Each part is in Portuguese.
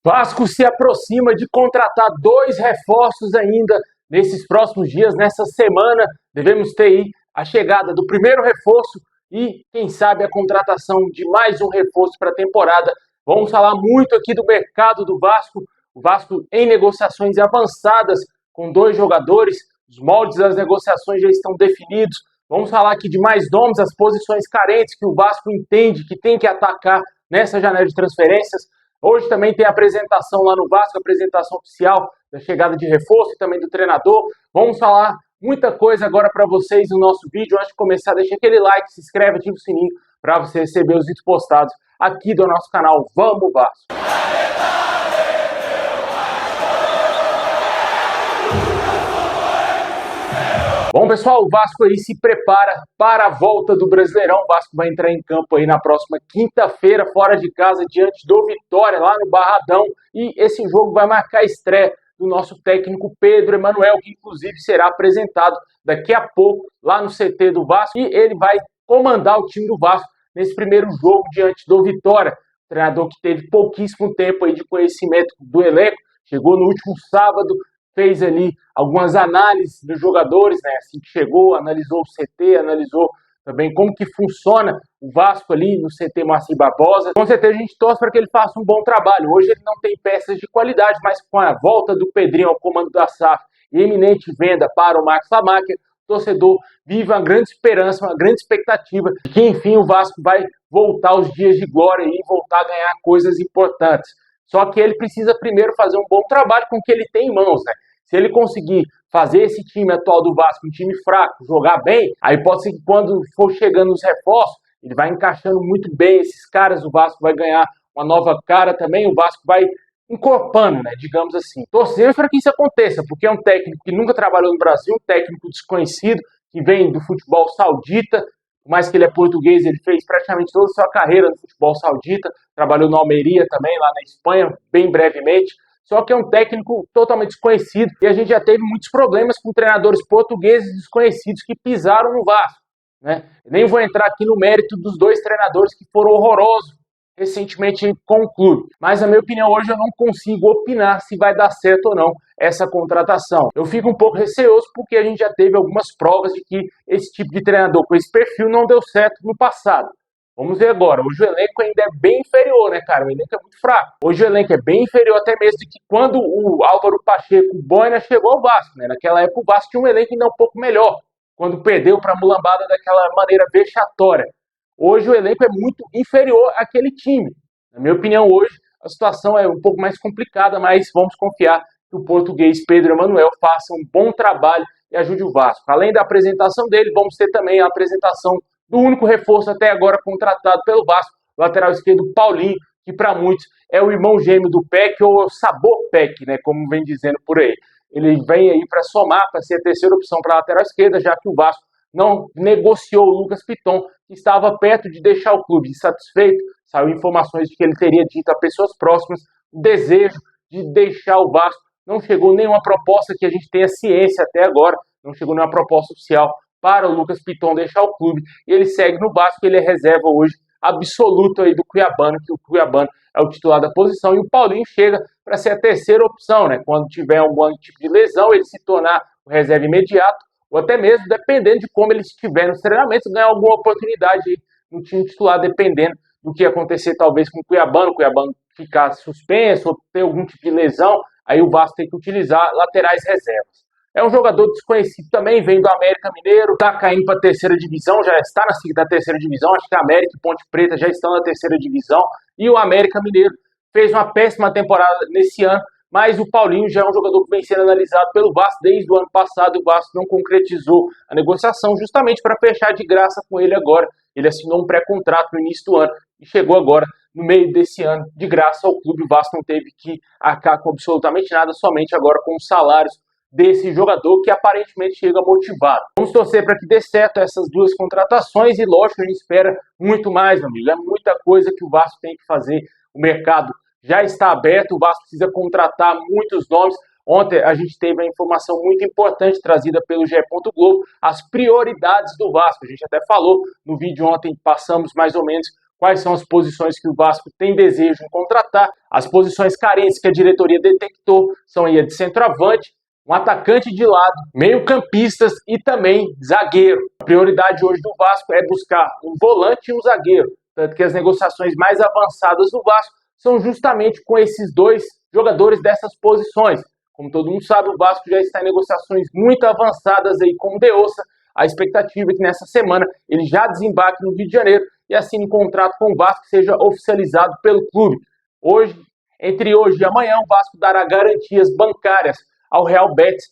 Vasco se aproxima de contratar 2 reforços ainda nesses próximos dias, nessa semana. Devemos ter aí a chegada do primeiro reforço e, quem sabe, a contratação de mais um reforço para a temporada. Vamos falar muito aqui do mercado do Vasco. O Vasco em negociações avançadas com 2 jogadores. Os moldes das negociações já estão definidos. Vamos falar aqui de mais nomes, as posições carentes que o Vasco entende que tem que atacar nessa janela de transferências. Hoje também tem a apresentação lá no Vasco, a apresentação oficial da chegada de reforço e também do treinador. Vamos falar muita coisa agora para vocês no nosso vídeo. Antes de começar, deixa aquele like, se inscreve, ativa o sininho para você receber os vídeos postados aqui do nosso canal Vamos Vasco! Bom, pessoal, o Vasco aí se prepara para a volta do Brasileirão. O Vasco vai entrar em campo aí na próxima quinta-feira, fora de casa, diante do Vitória, lá no Barradão. E esse jogo vai marcar a estreia do nosso técnico Pedro Emanuel, que inclusive será apresentado daqui a pouco lá no CT do Vasco. E ele vai comandar o time do Vasco nesse primeiro jogo diante do Vitória. O treinador que teve pouquíssimo tempo aí de conhecimento do elenco, chegou no último sábado, fez ali algumas análises dos jogadores, né? Assim que chegou, analisou o CT, analisou também como que funciona o Vasco ali no CT Marcílio Barbosa. Com certeza a gente torce para que ele faça um bom trabalho. Hoje ele não tem peças de qualidade, mas com a volta do Pedrinho ao comando da SAF e eminente venda para o Marcos Lamacher, o torcedor vive uma grande esperança, uma grande expectativa de que, enfim, o Vasco vai voltar aos dias de glória e voltar a ganhar coisas importantes. Só que ele precisa primeiro fazer um bom trabalho com o que ele tem em mãos, né? Se ele conseguir fazer esse time atual do Vasco um time fraco, jogar bem, aí pode ser que quando for chegando os reforços, ele vai encaixando muito bem esses caras, o Vasco vai ganhar uma nova cara também, o Vasco vai encorpando, né, digamos assim. Torcemos para que isso aconteça, porque é um técnico que nunca trabalhou no Brasil, um técnico desconhecido, que vem do futebol saudita, por mais que ele é português, ele fez praticamente toda a sua carreira no futebol saudita, trabalhou no Almeria também, lá na Espanha, bem brevemente. Só que é um técnico totalmente desconhecido e a gente já teve muitos problemas com treinadores portugueses desconhecidos que pisaram no Vasco, né? Nem vou entrar aqui no mérito dos 2 treinadores que foram horrorosos recentemente com o clube. Mas, na minha opinião, hoje eu não consigo opinar se vai dar certo ou não essa contratação. Eu fico um pouco receoso porque a gente já teve algumas provas de que esse tipo de treinador com esse perfil não deu certo no passado. Vamos ver agora. Hoje o elenco ainda é bem inferior, né, cara? O elenco é muito fraco. Hoje o elenco é bem inferior até mesmo de que quando o Álvaro Pacheco, o Boina, chegou ao Vasco, né? Naquela época o Vasco tinha um elenco ainda um pouco melhor, quando perdeu para a Mulambada daquela maneira vexatória. Hoje o elenco é muito inferior àquele time. Na minha opinião, hoje a situação é um pouco mais complicada, mas vamos confiar que o português Pedro Emanuel faça um bom trabalho e ajude o Vasco. Além da apresentação dele, vamos ter também a apresentação do único reforço até agora contratado pelo Vasco, o lateral esquerdo Paulinho, que para muitos é o irmão gêmeo do Peck ou o sabor Peck, né, como vem dizendo por aí. Ele vem aí para somar, para ser a terceira opção para a lateral esquerda, já que o Vasco não negociou o Lucas Piton, que estava perto de deixar o clube insatisfeito. Saiu informações de que ele teria dito a pessoas próximas o desejo de deixar o Vasco. Não chegou nenhuma proposta que a gente tenha ciência até agora, não chegou nenhuma proposta oficial para o Lucas Piton deixar o clube, e ele segue no Vasco, ele é reserva hoje absoluto aí do Cuiabano, que o Cuiabano é o titular da posição, e o Paulinho chega para ser a terceira opção, né? Quando tiver algum tipo de lesão, ele se tornar o reserva imediato, ou até mesmo, dependendo de como ele estiver nos treinamentos, ganhar alguma oportunidade aí no time titular, dependendo do que acontecer talvez com o Cuiabano ficar suspenso, ou ter algum tipo de lesão, aí o Vasco tem que utilizar laterais reservas. É um jogador desconhecido também, vem do América Mineiro, está caindo para a terceira divisão, já está na terceira divisão, acho que a América e Ponte Preta já estão na terceira divisão, e o América Mineiro fez uma péssima temporada nesse ano, mas o Paulinho já é um jogador que vem sendo analisado pelo Vasco desde o ano passado, o Vasco não concretizou a negociação justamente para fechar de graça com ele agora. Ele assinou um pré-contrato no início do ano e chegou agora no meio desse ano de graça ao clube. O Vasco não teve que arcar com absolutamente nada, somente agora com os salários desse jogador que aparentemente chega motivado. Vamos torcer para que dê certo essas 2 contratações e, lógico, a gente espera muito mais, meu amigo. É muita coisa que o Vasco tem que fazer. O mercado já está aberto, o Vasco precisa contratar muitos nomes. Ontem a gente teve a informação muito importante trazida pelo GE. Globo, as prioridades do Vasco. A gente até falou no vídeo ontem, passamos mais ou menos quais são as posições que o Vasco tem desejo em contratar. As posições carentes que a diretoria detectou são aí a de centroavante, um atacante de lado, meio-campistas e também zagueiro. A prioridade hoje do Vasco é buscar um volante e um zagueiro, tanto que as negociações mais avançadas do Vasco são justamente com esses dois jogadores dessas posições. Como todo mundo sabe, o Vasco já está em negociações muito avançadas aí com o Deossa. A expectativa é que nessa semana ele já desembarque no Rio de Janeiro e assine um contrato com o Vasco que seja oficializado pelo clube. Entre hoje e amanhã, o Vasco dará garantias bancárias ao Real Betis,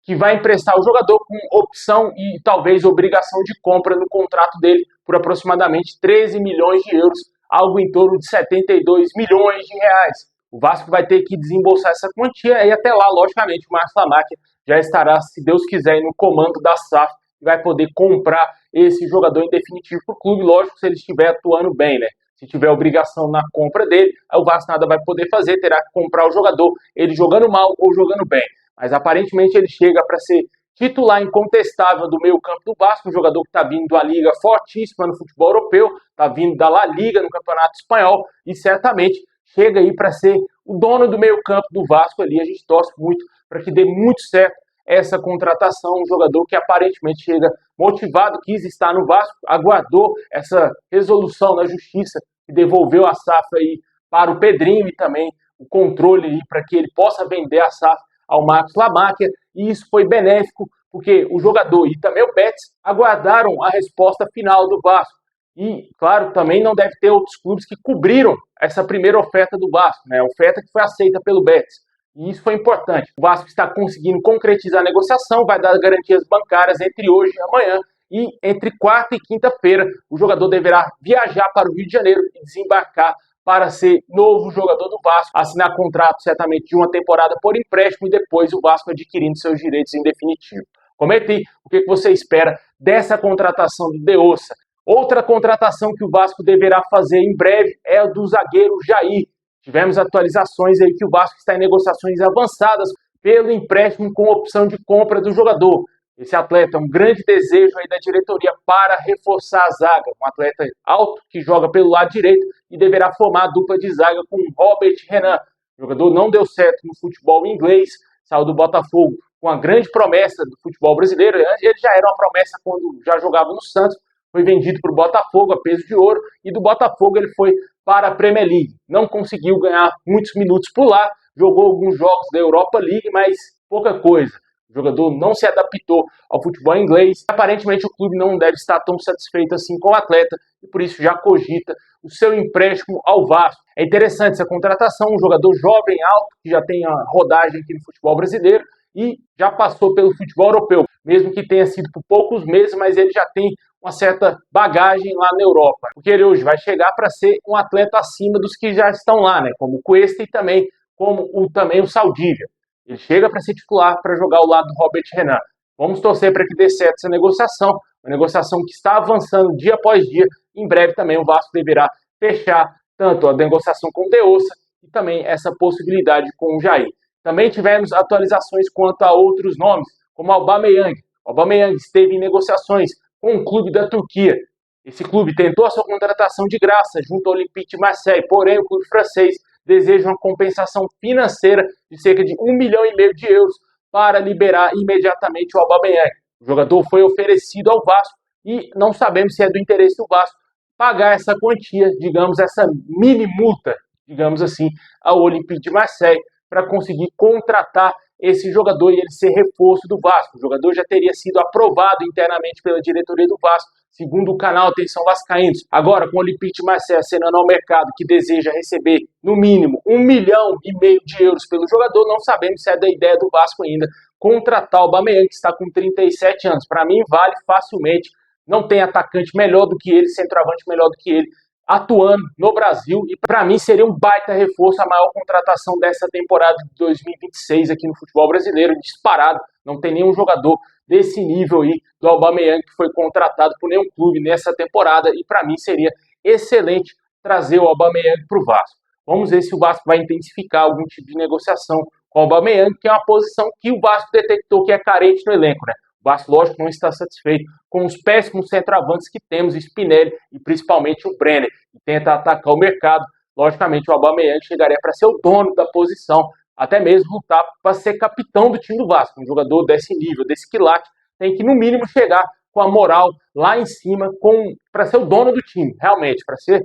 que vai emprestar o jogador com opção e talvez obrigação de compra no contrato dele por aproximadamente 13 milhões de euros, algo em torno de 72 milhões de reais. O Vasco vai ter que desembolsar essa quantia e até lá, logicamente, o Márcio Lamáquia já estará, se Deus quiser, no comando da SAF e vai poder comprar esse jogador em definitivo para o clube, lógico, se ele estiver atuando bem, né? Se tiver obrigação na compra dele, o Vasco nada vai poder fazer, terá que comprar o jogador, ele jogando mal ou jogando bem. Mas aparentemente ele chega para ser titular incontestável do meio campo do Vasco, um jogador que está vindo da Liga fortíssima no futebol europeu, está vindo da La Liga no Campeonato Espanhol e certamente chega aí para ser o dono do meio campo do Vasco ali. A gente torce muito para que dê muito certo essa contratação, um jogador que aparentemente chega motivado, quis estar no Vasco, aguardou essa resolução na justiça que devolveu a SAF aí para o Pedrinho e também o controle aí para que ele possa vender a SAF ao Marcos Lamáquia, e isso foi benéfico porque o jogador e também o Betis aguardaram a resposta final do Vasco. E, claro, também não deve ter outros clubes que cobriram essa primeira oferta do Vasco, né? A oferta que foi aceita pelo Betis. E isso foi importante. O Vasco está conseguindo concretizar a negociação, vai dar garantias bancárias entre hoje e amanhã. E entre quarta e quinta-feira, o jogador deverá viajar para o Rio de Janeiro e desembarcar para ser novo jogador do Vasco, assinar contrato certamente de uma temporada por empréstimo e depois o Vasco adquirindo seus direitos em definitivo. Comente aí o que você espera dessa contratação do Deossa. Outra contratação que o Vasco deverá fazer em breve é a do zagueiro Jair. Tivemos atualizações aí que o Vasco está em negociações avançadas pelo empréstimo com opção de compra do jogador. Esse atleta é um grande desejo aí da diretoria para reforçar a zaga. Um atleta alto que joga pelo lado direito e deverá formar a dupla de zaga com Robert Renan. O jogador não deu certo no futebol inglês, saiu do Botafogo com a grande promessa do futebol brasileiro. Ele já era uma promessa quando já jogava no Santos, foi vendido para o Botafogo a peso de ouro e do Botafogo ele foi para a Premier League. Não conseguiu ganhar muitos minutos por lá, jogou alguns jogos da Europa League, mas pouca coisa. O jogador não se adaptou ao futebol inglês. Aparentemente o clube não deve estar tão satisfeito assim com o atleta e por isso já cogita o seu empréstimo ao Vasco. É interessante essa contratação, um jogador jovem, alto, que já tem a rodagem aqui no futebol brasileiro e já passou pelo futebol europeu. Mesmo que tenha sido por poucos meses, mas ele já tem uma certa bagagem lá na Europa. Porque ele hoje vai chegar para ser um atleta acima dos que já estão lá, né? Como o Cuesta e também como o Saldívia. Ele chega para ser titular, para jogar ao lado do Robert Renan. Vamos torcer para que dê certo essa negociação, uma negociação que está avançando dia após dia. Em breve também o Vasco deverá fechar tanto a negociação com o Deossa e também essa possibilidade com o Jair. Também tivemos atualizações quanto a outros nomes, como o Aubameyang. O Aubameyang esteve em negociações com um clube da Turquia. Esse clube tentou a sua contratação de graça junto ao Olympique de Marseille, porém o clube francês deseja uma compensação financeira de cerca de 1,5 milhão de euros para liberar imediatamente o Aubameyang. O jogador foi oferecido ao Vasco e não sabemos se é do interesse do Vasco pagar essa quantia, digamos, essa mini multa, digamos assim, ao Olympique de Marseille para conseguir contratar esse jogador e ele ser reforço do Vasco. O jogador já teria sido aprovado internamente pela diretoria do Vasco, segundo o canal Atenção Vascaínos. Agora, com o Olympique de Marseille acenando ao mercado que deseja receber, no mínimo, 1,5 milhão de euros pelo jogador, não sabemos se é da ideia do Vasco ainda contratar o Aubameyang, que está com 37 anos. Para mim, vale facilmente. Não tem atacante melhor do que ele, centroavante melhor do que ele, atuando no Brasil, e para mim seria um baita reforço, a maior contratação dessa temporada de 2026 aqui no futebol brasileiro, disparado. Não tem nenhum jogador desse nível aí do Aubameyang que foi contratado por nenhum clube nessa temporada, e para mim seria excelente trazer o Aubameyang para o Vasco. Vamos ver se o Vasco vai intensificar algum tipo de negociação com o Aubameyang, que é uma posição que o Vasco detectou que é carente no elenco, né? O Vasco, lógico, não está satisfeito com os péssimos centroavantes que temos, Spinelli e principalmente o Brenner, e tenta atacar o mercado. Logicamente, o Aubameyang chegaria para ser o dono da posição, até mesmo lutar para ser capitão do time do Vasco. Um jogador desse nível, desse quilate, tem que, no mínimo, chegar com a moral lá em cima para ser o dono do time, realmente, para ser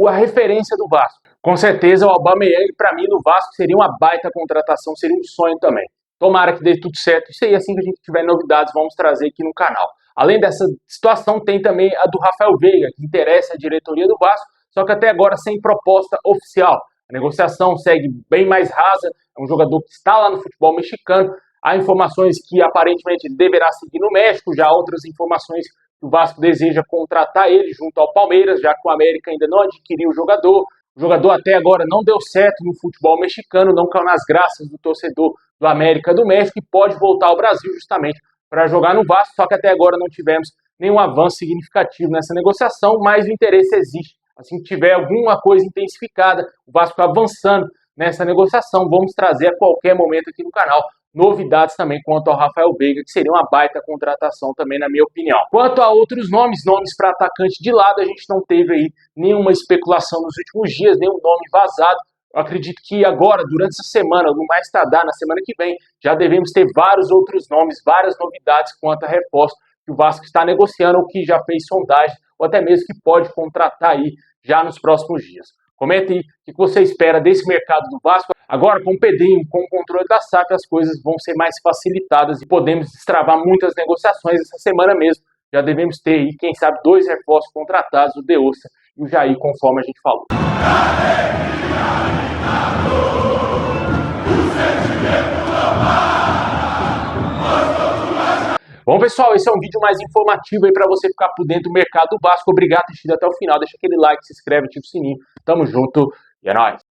a referência do Vasco. Com certeza, o Aubameyang, para mim, no Vasco, seria uma baita contratação, seria um sonho também. Tomara que dê tudo certo. Isso aí, assim que a gente tiver novidades, vamos trazer aqui no canal. Além dessa situação, tem também a do Rafael Veiga, que interessa a diretoria do Vasco, só que até agora sem proposta oficial. A negociação segue bem mais rasa, é um jogador que está lá no futebol mexicano. Há informações que aparentemente ele deverá seguir no México, já há outras informações que o Vasco deseja contratar ele junto ao Palmeiras, já que o América ainda não adquiriu o jogador. O jogador até agora não deu certo no futebol mexicano, não caiu nas graças do torcedor do América do México e pode voltar ao Brasil justamente para jogar no Vasco, só que até agora não tivemos nenhum avanço significativo nessa negociação, mas o interesse existe. Assim que tiver alguma coisa intensificada, o Vasco avançando nessa negociação, vamos trazer a qualquer momento aqui no canal novidades também quanto ao Rafael Veiga, que seria uma baita contratação também, na minha opinião. Quanto a outros nomes para atacante de lado, a gente não teve aí nenhuma especulação nos últimos dias, nenhum nome vazado. Eu acredito que agora, durante essa semana, no mais tardar, na semana que vem, já devemos ter vários outros nomes, várias novidades quanto a reforço que o Vasco está negociando ou que já fez sondagem, ou até mesmo que pode contratar aí já nos próximos dias. Comenta aí o que você espera desse mercado do Vasco. Agora, com o Pedrinho, com o controle da SAF, as coisas vão ser mais facilitadas e podemos destravar muitas negociações essa semana mesmo. Já devemos ter aí, quem sabe, 2 reforços contratados, o Deossa e o Jair, conforme a gente falou. Bom, pessoal, esse é um vídeo mais informativo aí para você ficar por dentro do mercado do Vasco. Obrigado por ter assistido até o final. Deixa aquele like, se inscreve, ativa o sininho. Tamo junto e é nóis!